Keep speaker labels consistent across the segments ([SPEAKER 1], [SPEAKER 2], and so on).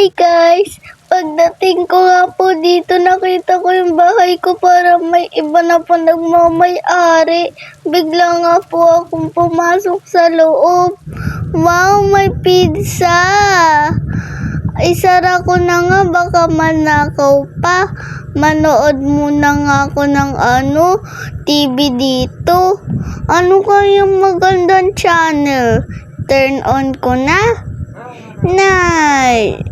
[SPEAKER 1] Hi guys! Pagdating ko nga po dito, nakita ko yung bahay ko para may iba na po nagmamay-ari. Bigla nga po akong pumasok sa loob. Wow, may pizza! Isara ko na nga, baka manakaw pa. Manood muna nga ako ng TV dito. Ano kayang magandang channel? Turn on ko na.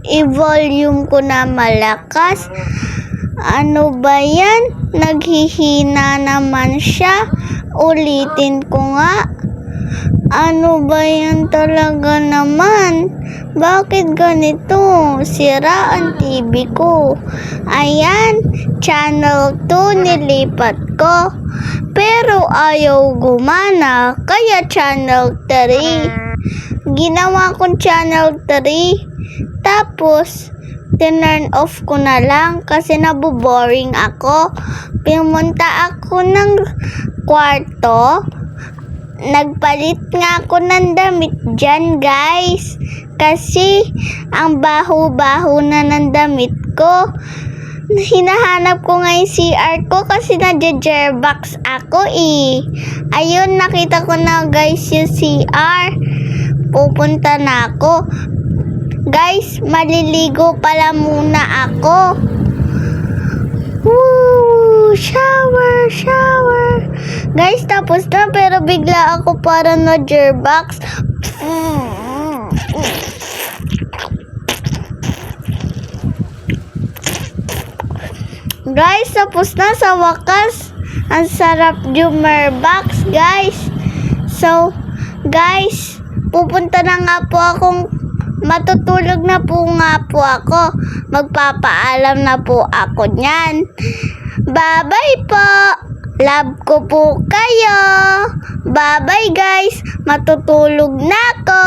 [SPEAKER 1] I-volume ko na malakas. Ano ba yan? Naghihina naman siya. Ulitin ko nga. Ano ba yan talaga naman? Bakit ganito? Sira ang TV ko. Ayan, channel 2 nilipat ko. Pero ayaw gumana, kaya channel 3. Ginawa kong channel 3. Tapos, tinurn off ko na lang kasi naboboring ako. Pumunta ako ng kwarto. Nagpalit nga ako ng damit dyan, guys. Kasi, ang baho-baho na ng damit ko. Hinahanap ko nga yung CR ko kasi nadya-jerbox ako eh. Ayun, nakita ko na guys yung CR. Pupunta na ako. Guys, maliligo pala muna ako. Woo! Shower! Guys, tapos na pero bigla ako para na-jerbox. Guys, tapos na sa wakas. Ang sarap jumerbox, guys. So, guys, pupunta na nga po akong matutulog na po nga po ako. Magpapaalam na po ako niyan. Bye-bye po. Love ko po kayo. Bye-bye guys. Matutulog na ako.